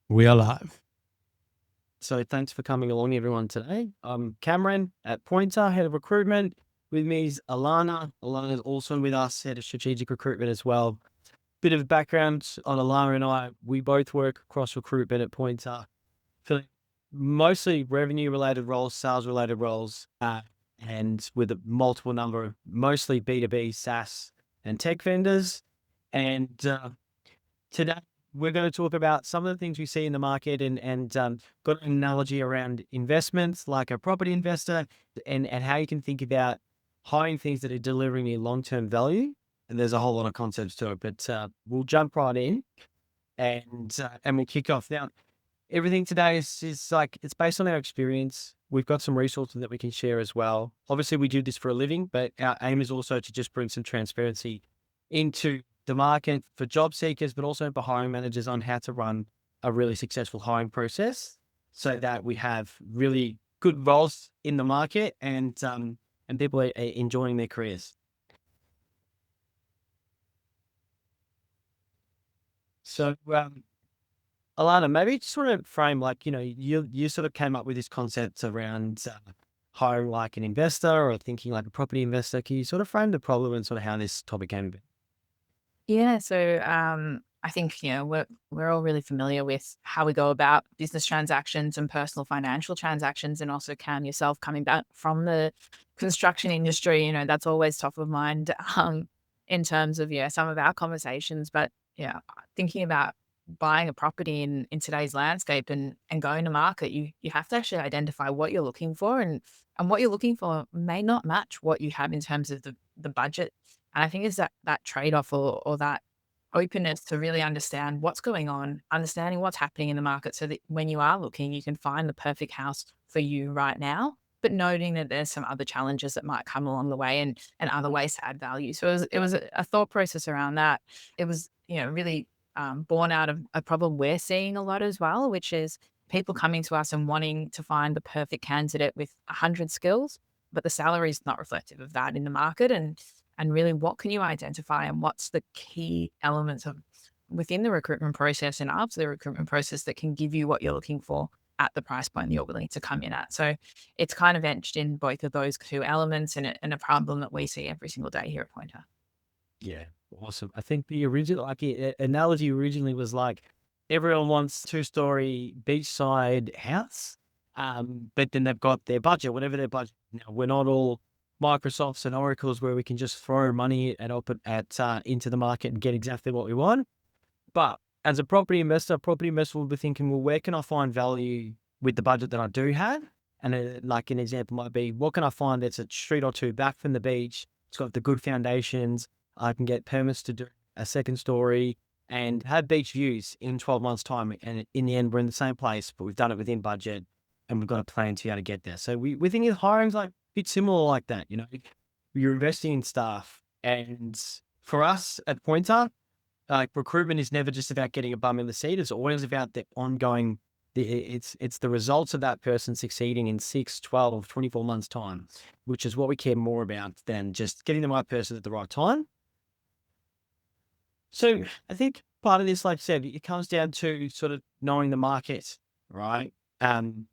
We are live. So thanks for coming along, everyone, today. I'm Cameron at Pointer, head of recruitment. With me is Alana. Alana is also with us, head of strategic recruitment as well. Bit of background on Alana and I. We both work across recruitment at Pointer, filling mostly revenue related roles, sales related roles, and with a multiple number of mostly B2B, SaaS, and tech vendors. And today, we're going to talk about some of the things we see in the market and got an analogy around investments, like a property investor, and how you can think about hiring things that are delivering you long-term value. And there's a whole lot of concepts to it, but we'll jump right in and we'll kick off. Now, everything today is like it's based on our experience. We've got some resources that we can share as well. Obviously, we do this for a living, but our aim is also to just bring some transparency into the market for job seekers, but also for hiring managers on how to run a really successful hiring process so that we have really good roles in the market and people are enjoying their careers. So, Alana, maybe just sort of frame you sort of came up with this concept around hiring like an investor or thinking like a property investor. Can you sort of frame the problem and sort of how this topic came about? Yeah, so I think we're all really familiar with how we go about business transactions and personal financial transactions, and also Cam yourself coming back from the construction industry. That's always top of mind in terms of some of our conversations. But thinking about buying a property in today's landscape and going to market, you have to actually identify what you're looking for, and what you're looking for may not match what you have in terms of the budget. And I think it's that trade-off or that openness to really understand what's going on, understanding what's happening in the market so that when you are looking, you can find the perfect house for you right now, but noting that there's some other challenges that might come along the way and other ways to add value. So it was a thought process around that. It was, really born out of a problem we're seeing a lot as well, which is people coming to us and wanting to find the perfect candidate with 100 skills, but the salary is not reflective of that in the market. And really, what can you identify and what's the key elements of within the recruitment process and after the recruitment process that can give you what you're looking for at the price point you're willing to come in at. So it's kind of etched in both of those two elements, and a problem that we see every single day here at Pointer. Yeah, awesome. I think the original analogy originally was like everyone wants two-story beachside house, but then they've got their budget, whatever their budget. Now we're not all Microsofts and Oracles where we can just throw money into the market and get exactly what we want. But as a property investor will be thinking, well, where can I find value with the budget that I do have? And like an example might be, what can I find that's a street or two back from the beach? It's got the good foundations. I can get permits to do a second story and have beach views in 12 months' time. And in the end, we're in the same place, but we've done it within budget and we've got a plan to be able to get there. So we think hiring's like a bit similar like that. You're investing in staff. And for us at Pointer, like recruitment is never just about getting a bum in the seat. It's always about the ongoing, it's the results of that person succeeding in 6, 12, 24 months time, which is what we care more about than just getting the right person at the right time. So I think part of this, like I said, it comes down to sort of knowing the market, right? And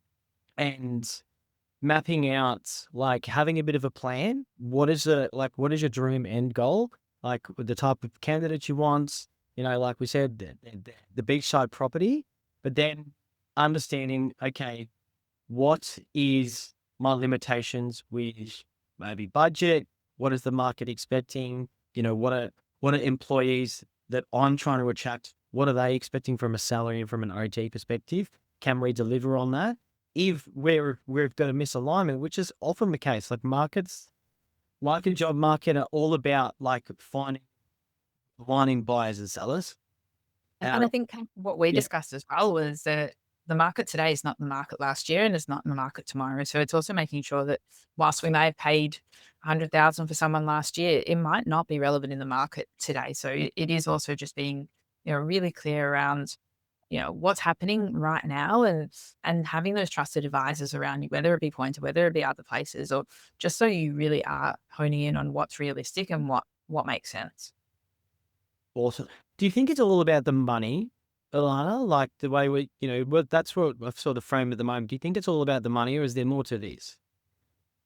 mapping out, like having a bit of a plan. What is your dream end goal? Like with the type of candidate you want, like we said, the beachside property, but then understanding, okay, what is my limitations with maybe budget? What is the market expecting? What are employees that I'm trying to attract? What are they expecting from a salary and from an OT perspective? Can we deliver on that? If we've got a misalignment, which is often the case, like markets, like a job market, are all about like aligning buyers and sellers. And I think what we Yeah, discussed as well was that the market today is not the market last year and it's not in the market tomorrow. So it's also making sure that whilst we may have paid 100,000 for someone last year, it might not be relevant in the market today. So it is also just being, really clear around, what's happening right now, and having those trusted advisors around you, whether it be Pointer, whether it be other places, or just so you really are honing in on what's realistic and what makes sense. awesome. Do you think it's all about the money, Alana, like the way we, that's what I've sort of framed at the moment. Do you think it's all about the money or is there more to this?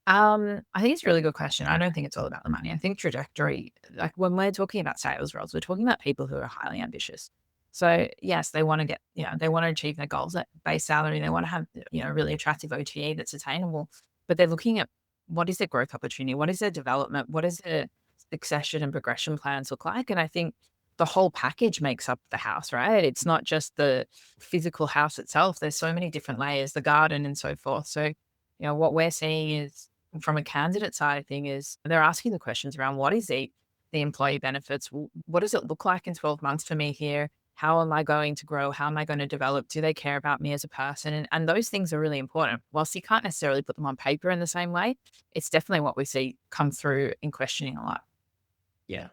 I think it's a really good question. I don't think it's all about the money. I think trajectory, like when we're talking about sales roles, we're talking about people who are highly ambitious. So yes, they want to get, they want to achieve their goals at base salary. They want to have, a really attractive OTE that's attainable, but they're looking at what is their growth opportunity? What is their development? What is their succession and progression plans look like? And I think the whole package makes up the house, right? It's not just the physical house itself. There's so many different layers, the garden and so forth. So, what we're seeing is from a candidate side of thing is they're asking the questions around what is the employee benefits? What does it look like in 12 months for me here? How am I going to grow? How am I going to develop? Do they care about me as a person? And those things are really important. Whilst you can't necessarily put them on paper in the same way, it's definitely what we see come through in questioning a lot. Yeah.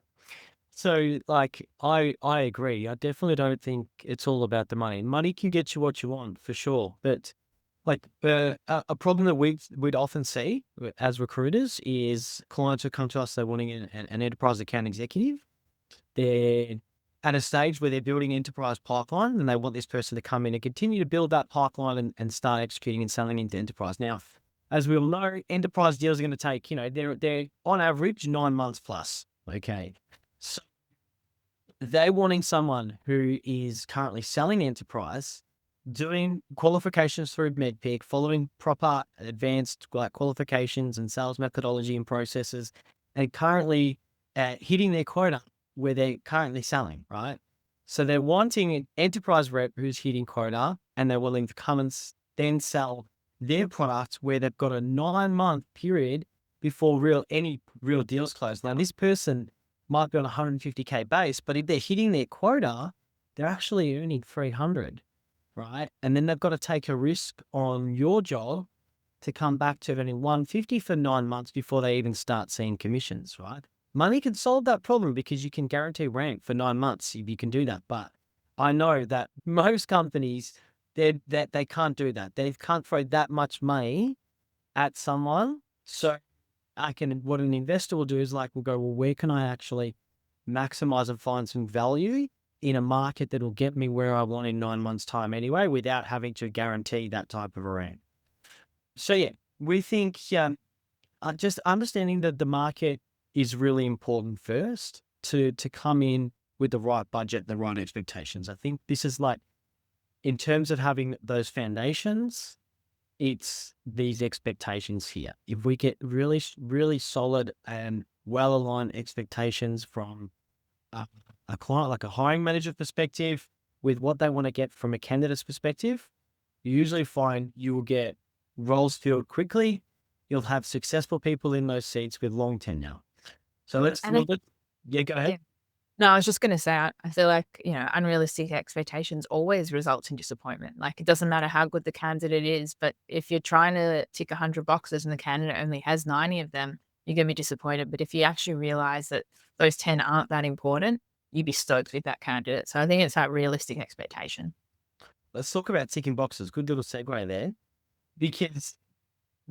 So, like, I agree. I definitely don't think it's all about the money. Money can get you what you want for sure, but like a problem that we'd often see as recruiters is clients who come to us, they're wanting an enterprise account executive. They're at a stage where they're building enterprise pipeline and they want this person to come in and continue to build that pipeline and start executing and selling into enterprise. Now, as we all know, enterprise deals are going to take, they're on average 9 months plus. Okay. So they're wanting someone who is currently selling enterprise, doing qualifications through MedPick, following proper advanced like qualifications and sales methodology and processes, and currently hitting their quota where they're currently selling, right? So they're wanting an enterprise rep who's hitting quota and they're willing to come and then sell their product where they've got a 9 month period before any real deals close. Now, this person might be on 150K base, but if they're hitting their quota, they're actually earning 300, right? And then they've got to take a risk on your job to come back to earning 150 for 9 months before they even start seeing commissions, right? Money can solve that problem because you can guarantee rank for 9 months if you can do that. But I know that most companies, they can't do that. They can't throw that much money at someone. So what an investor will do is will go, well, where can I actually maximize and find some value in a market that will get me where I want in 9 months' time anyway, without having to guarantee that type of a rent. So yeah, we think just understanding that the market is really important first to come in with the right budget, the right expectations. I think this is in terms of having those foundations, it's these expectations here. If we get really, really solid and well-aligned expectations from a client, like a hiring manager perspective, with what they want to get from a candidate's perspective, you usually find you will get roles filled quickly. You'll have successful people in those seats with long tenure. So let's And I, look at, yeah, go ahead. yeah. No, I was just going to say, I feel like, unrealistic expectations always result in disappointment. Like it doesn't matter how good the candidate is, but if you're trying to tick 100 boxes and the candidate only has 90 of them, you're going to be disappointed. But if you actually realize that those 10 aren't that important, you'd be stoked with that candidate. So I think it's that realistic expectation. Let's talk about ticking boxes. Good little segue there, because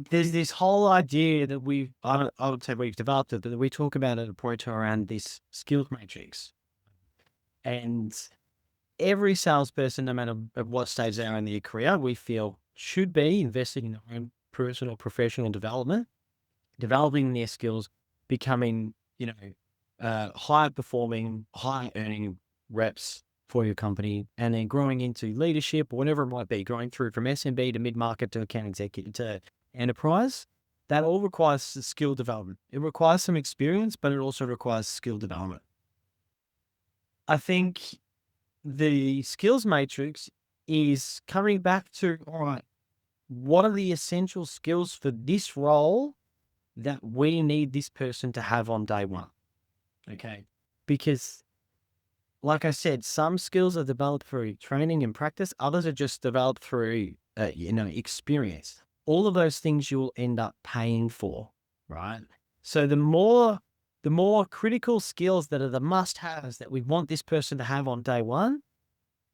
there's this whole idea that I would say we've developed it, that we talk about at a point around this skills matrix. And every salesperson, no matter at what stage they are in their career, we feel should be investing in their own personal professional development, developing their skills, becoming, high performing, high earning reps for your company, and then growing into leadership or whatever it might be, growing through from SMB to mid-market to account executive to enterprise. That all requires skill development. It requires some experience, but it also requires skill development. I think the skills matrix is coming back to, all right, what are the essential skills for this role that we need this person to have on day one? Okay. Because like I said, some skills are developed through training and practice. Others are just developed through, experience. All of those things you'll end up paying for, right? So the more critical skills that are the must-haves that we want this person to have on day one,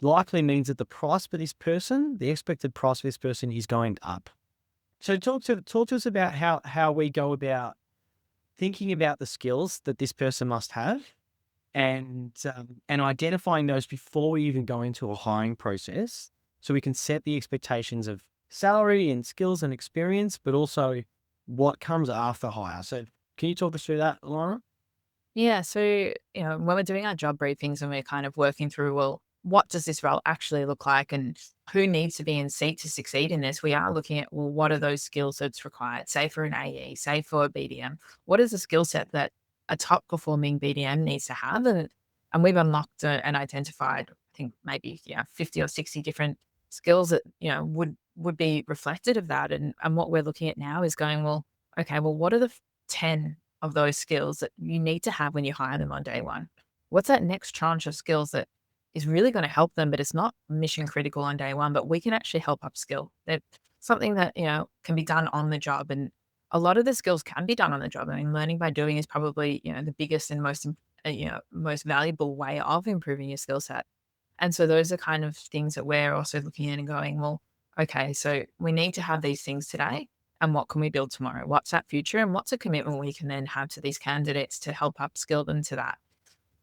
likely means that the price for this person, the expected price for this person, is going up. So talk to us about how we go about thinking about the skills that this person must have, and identifying those before we even go into a hiring process, so we can set the expectations of salary and skills and experience, but also what comes after hire. So can you talk us through that, Laura? Yeah. So, when we're doing our job briefings and we're kind of working through, well, what does this role actually look like and who needs to be in seat to succeed in this? We are looking at, well, what are those skill sets required? Say for an AE, say for a BDM, what is the skill set that a top performing BDM needs to have? And we've unlocked and identified, I think maybe, 50 or 60 different skills that, would be reflected of that. And what we're looking at now is going, well, okay, well, what are the 10 of those skills that you need to have when you hire them on day one? What's that next tranche of skills that is really going to help them, but it's not mission critical on day one, but we can actually help upskill? That something that, can be done on the job. And a lot of the skills can be done on the job. I mean, learning by doing is probably, the biggest and most valuable way of improving your skill set. And so those are kind of things that we're also looking at and going, well, okay, so we need to have these things today. And what can we build tomorrow? What's that future? And what's a commitment we can then have to these candidates to help upskill them to that?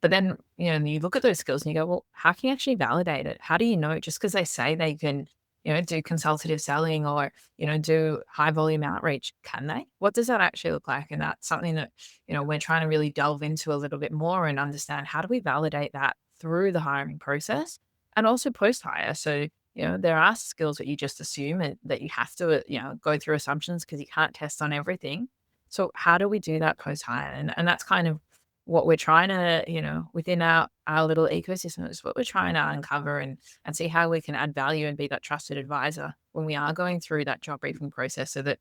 But then, you look at those skills and you go, well, how can you actually validate it? How do you know just because they say they can, do consultative selling or, do high volume outreach? Can they? What does that actually look like? And that's something that, we're trying to really delve into a little bit more and understand how do we validate that through the hiring process and also post hire. So, there are skills that you just assume and that you have to, go through assumptions because you can't test on everything. So how do we do that post hire? And that's kind of what we're trying to, within our little ecosystem is what we're trying to uncover and see how we can add value and be that trusted advisor when we are going through that job briefing process so that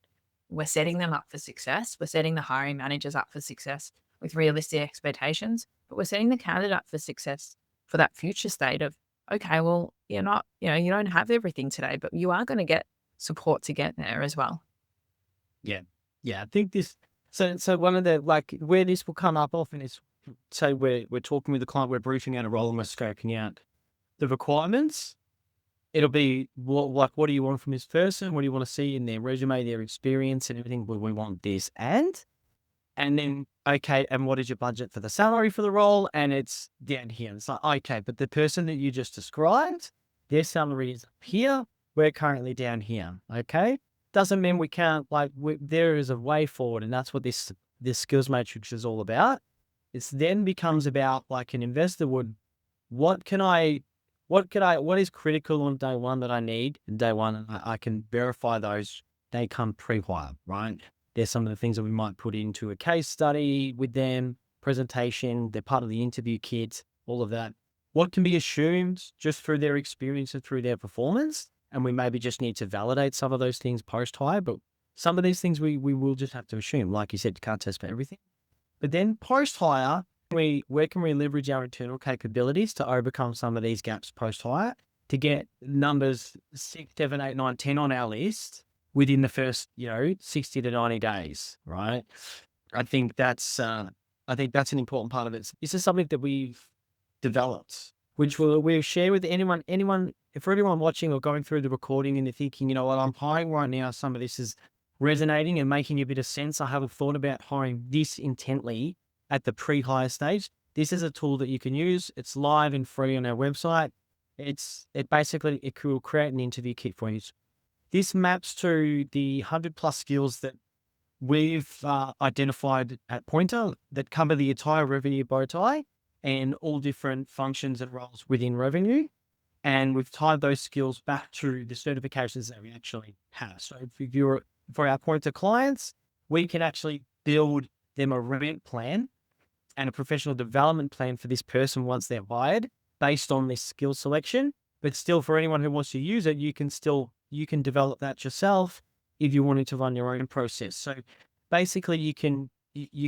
we're setting them up for success. We're setting the hiring managers up for success with realistic expectations, but we're setting the candidate up for success for that future state of, okay, well, you're not, you don't have everything today, but you are going to get support to get there as well. Yeah. Yeah. I think this, so one of the, like, where this will come up often is, say we're talking with the client, we're briefing out a role and we're scoping out the requirements. It'll be what do you want from this person? What do you want to see in their resume, their experience and everything? Well, we want this and then, okay, and what is your budget for the salary for the role? And it's down here. It's like, okay, but the person that you just described, their salary is up here. We're currently down here. Okay. Doesn't mean we can't, like, there is a way forward. And that's what this skills matrix is all about. It's then becomes about, like an investor would, what can I, what is critical on day one that I need in day one? And I can verify those. They come pre-hire, right? There's some of the things that we might put into a case study with them, presentation, they're part of the interview kit, all of that. What can be assumed just through their experience and through their performance? And we maybe just need to validate some of those things post-hire, but some of these things we will just have to assume. Like you said, you can't test for everything. But then post-hire, where can we leverage our internal capabilities to overcome some of these gaps post-hire to get numbers 6, 7, 8, 9, 10 on our list within the first, 60 to 90 days, right? I think that's an important part of it. This is something that we've developed, which we'll share with anyone, for everyone watching or going through the recording and they're thinking, you know what, I'm hiring right now. Some of this is resonating and making a bit of sense. I haven't thought about hiring this intently at the pre-hire stage. This is a tool that you can use. It's live and free on our website. It will create an interview kit for you. This maps to the 100+ skills that we've identified at Pointer that cover the entire revenue bow tie and all different functions and roles within revenue. And we've tied those skills back to the certifications that we actually have. So for our Pointer clients, we can actually build them a rent plan and a professional development plan for this person once they're hired based on this skill selection. But still, for anyone who wants to use it, you can develop that yourself if you wanted to run your own process. So basically you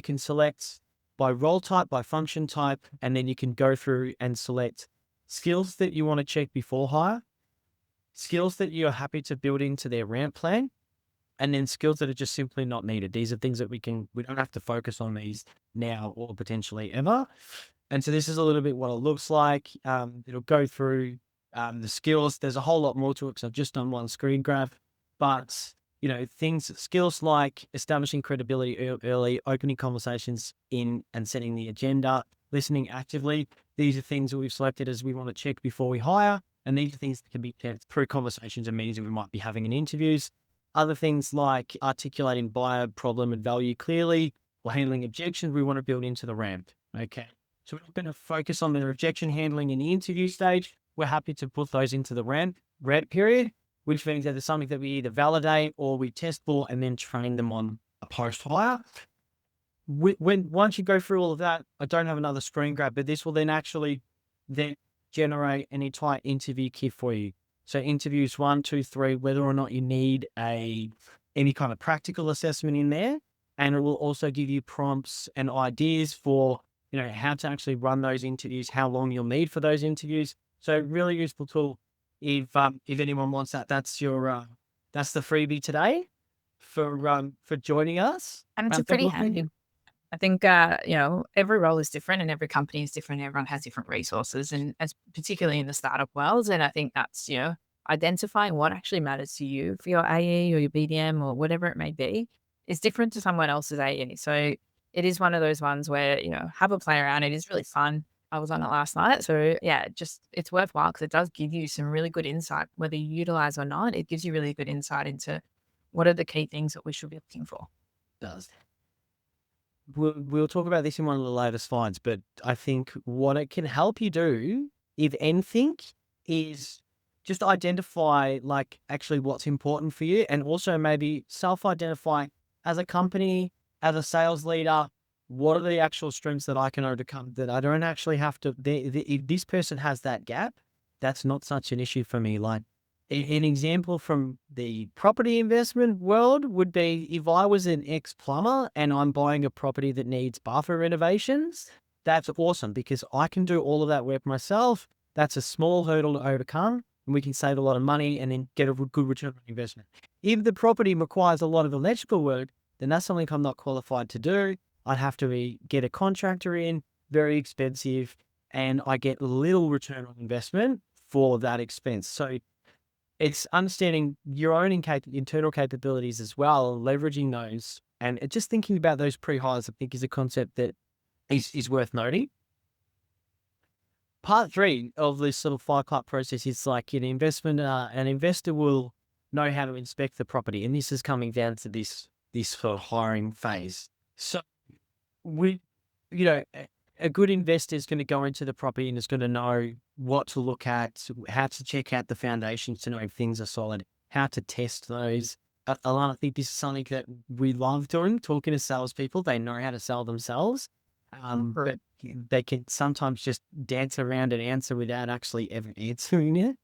can select by role type, by function type, and then you can go through and select skills that you want to check before hire, skills that you're happy to build into their ramp plan, and then skills that are just simply not needed. These are things that we don't have to focus on these now or potentially ever. And so this is a little bit what it looks like. It'll go through the skills. There's a whole lot more to it because I've just done one screen grab, but skills like establishing credibility early, opening conversations in and setting the agenda, listening actively. These are things that we've selected as we want to check before we hire. And these are things that can be checked through conversations and meetings that we might be having in interviews. Other things like articulating buyer problem and value clearly or handling objections, we want to build into the ramp. Okay. So we're not going to focus on the objection handling in the interview stage. We're happy to put those into the ramp period, which means that it's something that we either validate or we test for and then train them on a post hire. Once you go through all of that, I don't have another screen grab, but this will then actually then generate an entire interview kit for you. So interviews 1, 2, 3, whether or not you need any kind of practical assessment in there, and it will also give you prompts and ideas for how to actually run those interviews, how long you'll need for those interviews. So really useful tool if anyone wants that. That's the freebie today for joining us. And it's a pretty handy. I think, every role is different and every company is different. Everyone has different resources, and as particularly in the startup world. And I think that's, identifying what actually matters to you for your AE or your BDM or whatever it may be is different to someone else's AE. So it is one of those ones where, have a play around. It is really fun. I was on it last night. So yeah, it's worthwhile because it does give you some really good insight, whether you utilize or not. It gives you really good insight into what are the key things that we should be looking for. Does. We'll talk about this in one of the later slides, but I think what it can help you do, if anything, is just identify actually what's important for you, and also maybe self-identify as a company, as a sales leader, what are the actual strengths that I can overcome that I don't actually have to. If this person has that gap, that's not such an issue for me. Like an example from the property investment world would be if I was an ex-plumber and I'm buying a property that needs bathroom renovations, that's awesome because I can do all of that work myself. That's a small hurdle to overcome, and we can save a lot of money and then get a good return on investment. If the property requires a lot of electrical work, then that's something I'm not qualified to do. I'd have to get a contractor in, very expensive, and I get little return on investment for that expense. So it's understanding your own internal capabilities as well, leveraging those, and just thinking about those pre-hires, I think, is a concept that is worth noting. Part 3 of this sort of 5-part process is like an investor will know how to inspect the property, and this is coming down to this sort of hiring phase. So a good investor is going to go into the property and is going to know what to look at, how to check out the foundations to know if things are solid, how to test those. Alana, I think this is something that we love doing, talking to salespeople. They know how to sell themselves, but they can sometimes just dance around an answer without actually ever answering it.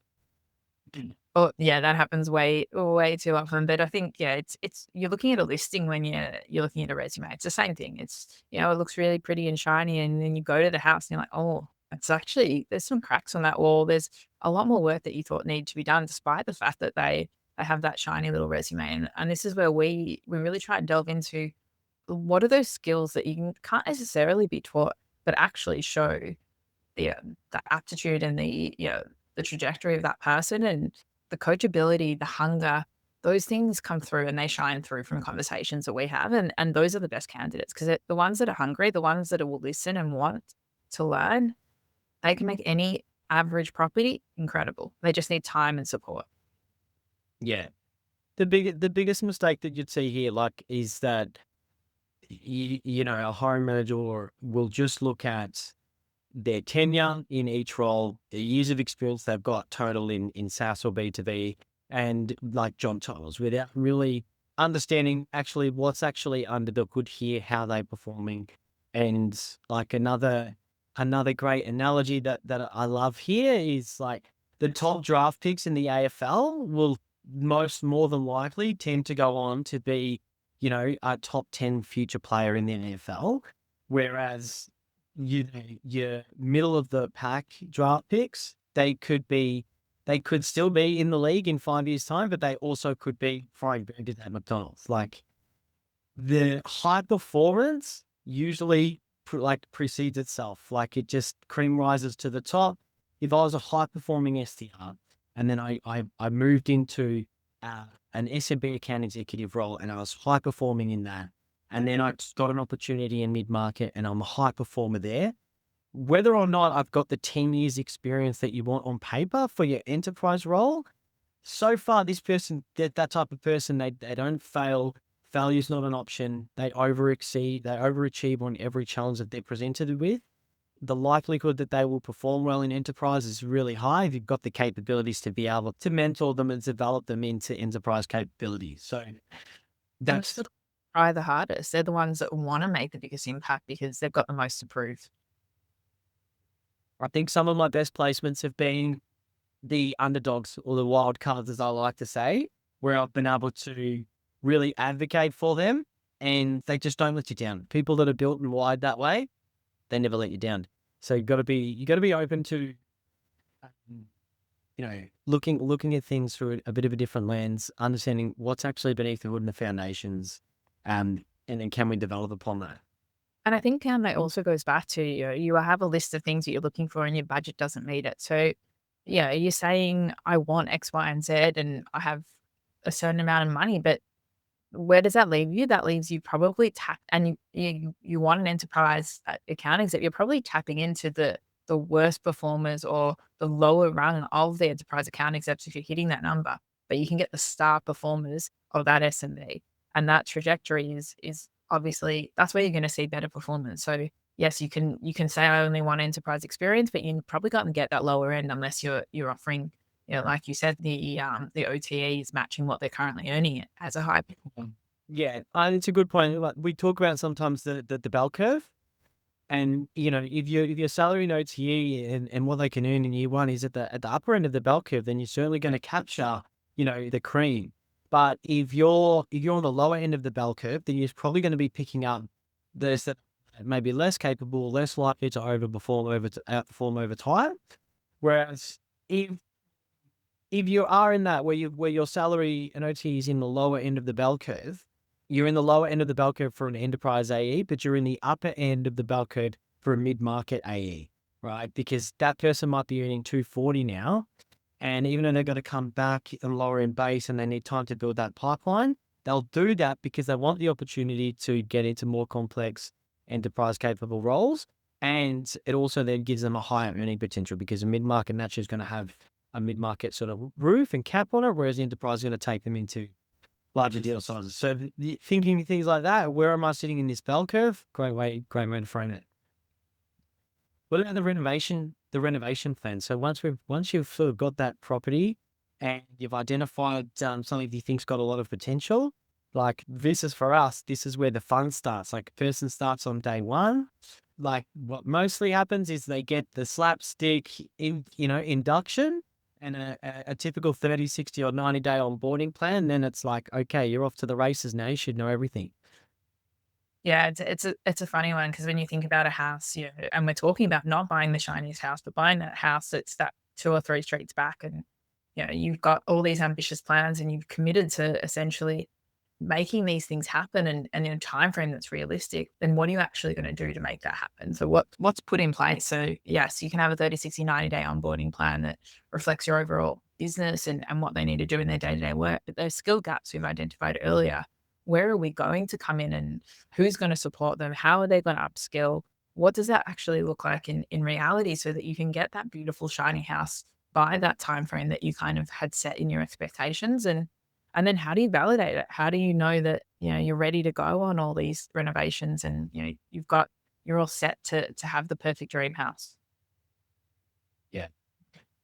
Oh yeah, that happens way too often. But I think, yeah, it's you're looking at a listing when you're looking at a resume. It's the same thing. It's, it looks really pretty and shiny, and then you go to the house and you're like, oh, it's actually, there's some cracks on that wall. There's a lot more work that you thought needed to be done, despite the fact that they have that shiny little resume. And this is where we really try to delve into what are those skills that you can't necessarily be taught, but actually show the aptitude and the trajectory of that person, and the coachability, the hunger, those things come through and they shine through from conversations that we have. And those are the best candidates because the ones that are hungry, the ones that will listen and want to learn, they can make any average property incredible. They just need time and support. Yeah. The biggest mistake that you'd see here, is that, a hiring manager will just look at their tenure in each role, the years of experience they've got total in SaaS or B2B, and job titles without really understanding actually what's actually under the hood here, how they're performing. And another great analogy that I love here is the top draft picks in the AFL will more than likely tend to go on to be, a top 10 future player in the AFL, whereas your middle of the pack draft picks, they could still be in the league in 5 years' time, but they also could be frying burgers at McDonald's. The high performance usually precedes itself. It just cream rises to the top. If I was a high performing SDR and then I moved into an SMB account executive role and I was high performing in that, and then I got an opportunity in mid-market and I'm a high performer there, whether or not I've got the 10 years experience that you want on paper for your enterprise role, so far this person, that type of person, they don't fail. Failure's not an option. They overachieve on every challenge that they're presented with. The likelihood that they will perform well in enterprise is really high if you've got the capabilities to be able to mentor them and develop them into enterprise capabilities. So And those that's, that try the hardest, they're the ones that wanna make the biggest impact because they've got the most to prove. I think some of my best placements have been the underdogs or the wild cards, as I like to say, where I've been able to really advocate for them and they just don't let you down. People that are built and wired that way, they never let you down. So you got to be open to, um, looking at things through a bit of a different lens, understanding what's actually beneath the hood and the foundations, and then can we develop upon that? And I think, that also goes back to, you have a list of things that you're looking for and your budget doesn't meet it. So, yeah, you're saying, "I want X, Y, and Z, and I have a certain amount of money," but where does that leave you? That leaves you probably and you want an enterprise, account exec, you're probably tapping into the worst performers or the lower rung of the enterprise account execs if you're hitting that number, but you can get the star performers of that SMB, and that trajectory is obviously that's where you're gonna see better performance. So, yes, you can say, "I only want enterprise experience," but you're probably gonna get that lower end unless you're offering, like you said, the OTE is matching what they're currently earning as a high performer. Yeah, and it's a good point. Like we talk about sometimes the bell curve. And if your salary notes here and what they can earn in year one is at the upper end of the bell curve, then you're certainly going to capture, the cream. But if you're on the lower end of the bell curve, then you're probably going to be picking up those that may be less capable, less likely to outperform over time. Whereas if if you are in that where your salary and OT is in the lower end of the bell curve, you're in the lower end of the bell curve for an enterprise AE, but you're in the upper end of the bell curve for a mid-market AE, right? Because that person might be earning 240 now, and even though they're going to come back and lower in base and they need time to build that pipeline, they'll do that because they want the opportunity to get into more complex enterprise capable roles. And it also then gives them a higher earning potential because a mid-market naturally is going to have a mid-market sort of roof and cap on it, whereas the enterprise is going to take them into larger deal sizes. So thinking things like that, where am I sitting in this bell curve? Great way to frame it. What about the renovation plan? So once you've sort of got that property and you've identified something you think's got a lot of potential, like this is for us, this is where the fun starts. Like a person starts on day one. Like what mostly happens is they get the slapstick induction and a typical 30, 60 or 90-day onboarding plan. Then it's like, okay, you're off to the races now. You should know everything. Yeah, it's a funny one because when you think about a house, and we're talking about not buying the shiniest house, but buying that house that's that 2 or 3 streets back and, you've got all these ambitious plans and you've committed to essentially making these things happen and in a time frame that's realistic, then what are you actually gonna do to make that happen? So what's put in place? So, yes, you can have a 30, 60, 90-day onboarding plan that reflects your overall business and what they need to do in their day-to-day work, but those skill gaps we've identified earlier, where are we going to come in and who's gonna support them? How are they gonna upskill? What does that actually look like in reality so that you can get that beautiful shiny house by that time frame that you kind of had set in your expectations? And then how do you validate it? How do you know that, you're ready to go on all these renovations and, you're all set to have the perfect dream house? Yeah.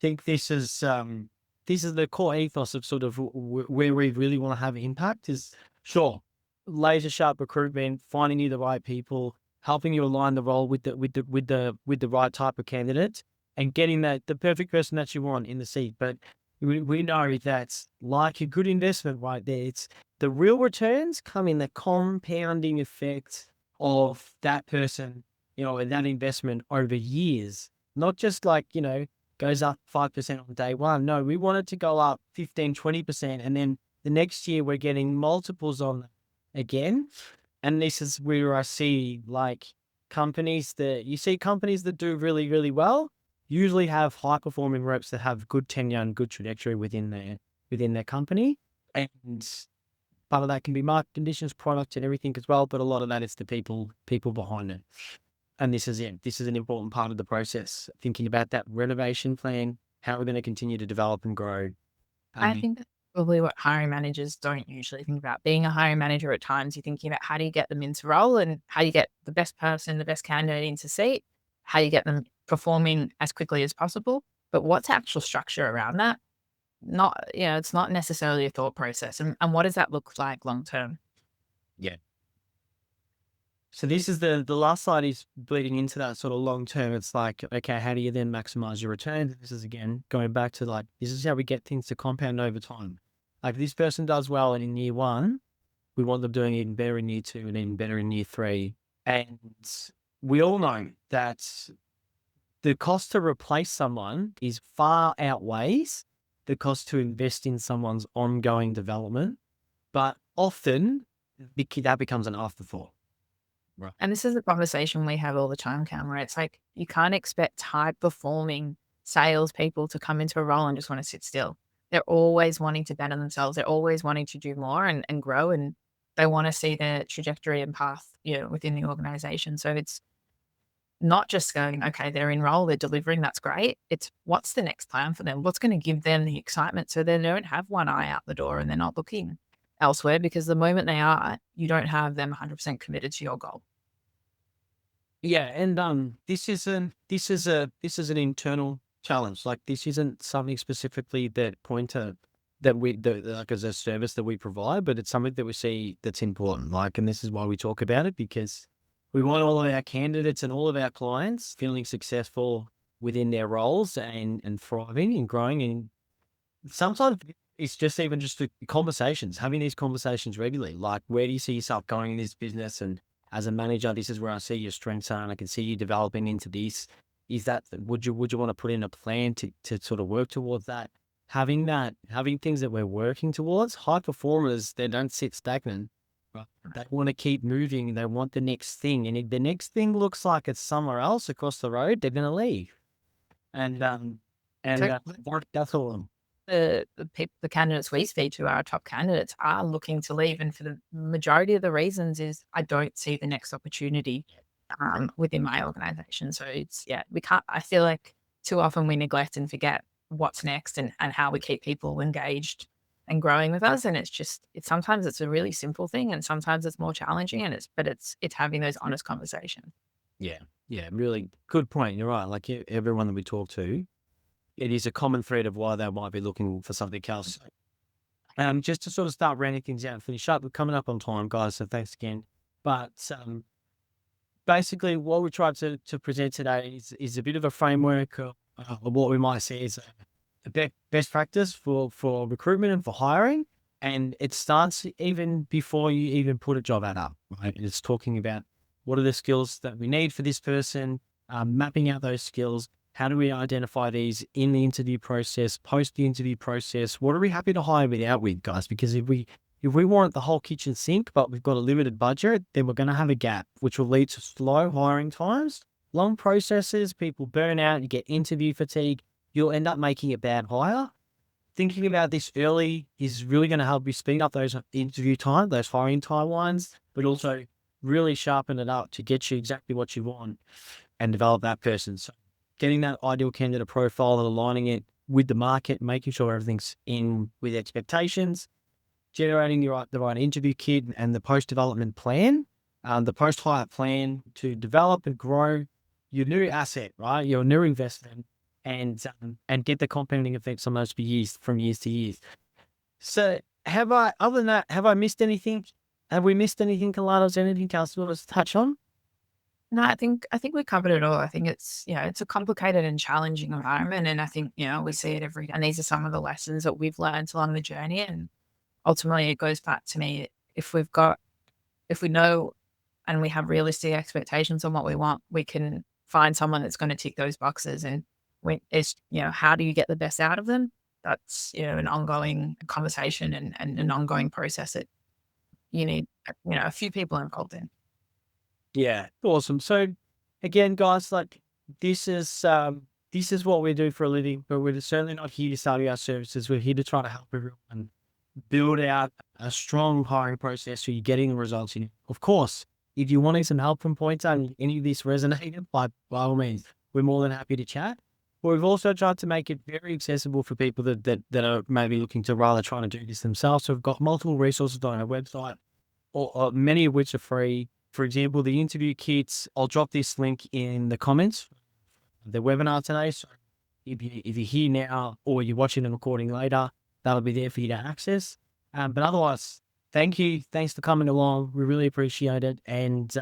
Think this is the core ethos of sort of where we really want to have impact is sure laser sharp recruitment, finding you the right people, helping you align the role with the right type of candidate, and getting that the perfect person that you want in the seat. But we know that's like a good investment right there. It's the real returns come in the compounding effect of that person, and that investment over years, not just like, goes up 5% on day one. No, we want it to go up 15, 20%. And then the next year we're getting multiples on that again. And this is where I see like companies that do really, really well usually have high performing reps that have good tenure and good trajectory within their company. And part of that can be market conditions, product and everything as well. But a lot of that is the people behind it. And this is an important part of the process, thinking about that renovation plan, how we're going to continue to develop and grow. I Um, think that's probably what hiring managers don't usually think about. Being a hiring manager at times, you're thinking about how do you get them into role and how you get the best person, the best candidate into seat, how you get them performing as quickly as possible. But what's actual structure around that? Not, it's not necessarily a thought process. And what does that look like long term? yeah. So this is the last slide is bleeding into that sort of long term. It's like, okay, how do you then maximize your return? This is again going back to like, this is how we get things to compound over time. Like if this person does well in year one, we want them doing even better in year two and even better in year three. And we all know that the cost to replace someone is far outweighs the cost to invest in someone's ongoing development. But often that becomes an afterthought. Right. And this is a conversation we have all the time, Cam, where it's like you can't expect high performing salespeople to come into a role and just want to sit still. They're always wanting to better themselves. They're always wanting to do more and grow, and they want to see their trajectory and path, within the organization. So it's not just going, okay, they're in role, they're delivering, that's great. It's what's the next plan for them? What's going to give them the excitement so they don't have one eye out the door and they're not looking elsewhere, because the moment they are, you don't have them 100% committed to your goal. Yeah, and this is an internal challenge. Like this isn't something specifically that Pointer like as a service that we provide, but it's something that we see that's important. Like, and this is why we talk about it, because we want all of our candidates and all of our clients feeling successful within their roles and thriving and growing. And sometimes it's just the conversations, having these conversations regularly. Like, where do you see yourself going in this business? And as a manager, this is where I see your strengths are, and I can see you developing into this. Is that would you want to put in a plan to sort of work towards that? Having things that we're working towards. High performers, they don't sit stagnant. Right? They want to keep moving. They want the next thing, and if the next thing looks like it's somewhere else across the road, they're going to leave. And So that's all. the candidates we speak to, our top candidates, are looking to leave, and for the majority of the reasons is I don't see the next opportunity within my organization. So it's we can't. I feel like too often we neglect and forget what's next and how we keep people engaged and growing with us. And it's sometimes it's a really simple thing, and sometimes it's more challenging. And it's having those honest conversations. Yeah, yeah, really good point. You're right. Like everyone that we talk to, it is a common thread of why they might be looking for something else. Just to sort of start rounding things out and finish up, we're coming up on time, guys. So thanks again. But basically, what we tried to present today is a bit of a framework of what we might see as a best practice for recruitment and for hiring. And it starts even before you even put a job ad up, right? And it's talking about what are the skills that we need for this person, mapping out those skills. How do we identify these in the interview process, post the interview process? What are we happy to hire without with, guys? Because if we want the whole kitchen sink, but we've got a limited budget, then we're going to have a gap, which will lead to slow hiring times, long processes, people burn out, you get interview fatigue, you'll end up making a bad hire. Thinking about this early is really going to help you speed up those interview time, those hiring timelines, but also really sharpen it up to get you exactly what you want and develop that person. So getting that ideal candidate profile and aligning it with the market, making sure everything's in with expectations, generating the right interview kit and the post-development plan, the post-hire plan to develop and grow your new asset, right? Your new investment, and get the compounding effects on those from years to years. So other than that, have I missed anything? Have we missed anything, Kalana? Is there anything else you want us to touch on? No, I think we covered it all. I think it's a complicated and challenging environment, and I think we see it every day. And these are some of the lessons that we've learned along the journey. And ultimately, it goes back to me: if we know and we have realistic expectations on what we want, we can find someone that's going to tick those boxes. And how do you get the best out of them? That's an ongoing conversation and an ongoing process that you need a few people involved in. Yeah, awesome. So again, guys, like this is what we do for a living, but we're certainly not here to sell you our services. We're here to try to help everyone build out a strong hiring process so you're getting the results you need. Of course, if you're wanting some help from Pointer and any of this resonated, by all means, we're more than happy to chat. But we've also tried to make it very accessible for people that are maybe looking to rather trying to do this themselves. So we've got multiple resources on our website, or many of which are free. For example, the interview kits, I'll drop this link in the comments of the webinar today. So if you're here now or you're watching the recording later, that'll be there for you to access. But otherwise, thank you. Thanks for coming along. We really appreciate it. And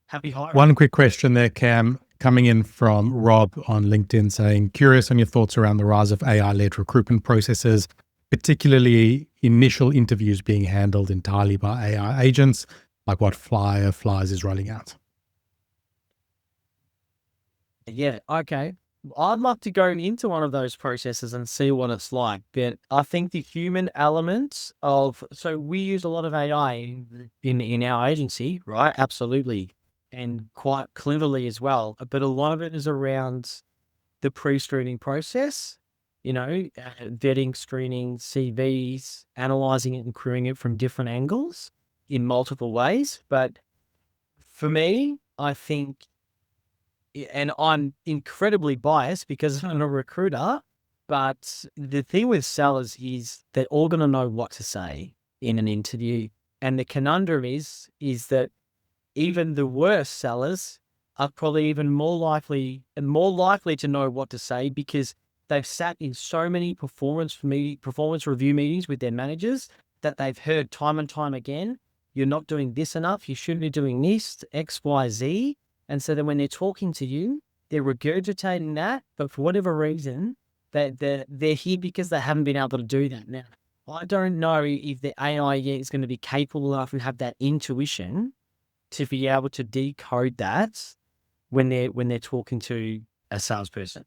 happy hiring. One quick question there, Cam, coming in from Rob on LinkedIn saying, curious on your thoughts around the rise of AI-led recruitment processes, particularly initial interviews being handled entirely by AI agents, like what Flyers is rolling out. Yeah, okay. I'd love to go into one of those processes and see what it's like. But I think the human elements of, so we use a lot of AI in our agency, right? Absolutely. And quite cleverly as well. But a lot of it is around the pre-screening process, vetting, screening CVs, analyzing it and querying it from different angles in multiple ways. But for me, I think, and I'm incredibly biased because I'm a recruiter, but the thing with sellers is they're all going to know what to say in an interview. And the conundrum is that even the worst sellers are probably even more likely to know what to say because they've sat in so many performance review meetings with their managers that they've heard time and time again, you're not doing this enough, you shouldn't be doing this, X, Y, Z. And so then when they're talking to you, they're regurgitating that, but for whatever reason, they're here because they haven't been able to do that. Now, I don't know if the AI yet is going to be capable enough and have that intuition to be able to decode that when they're talking to a salesperson.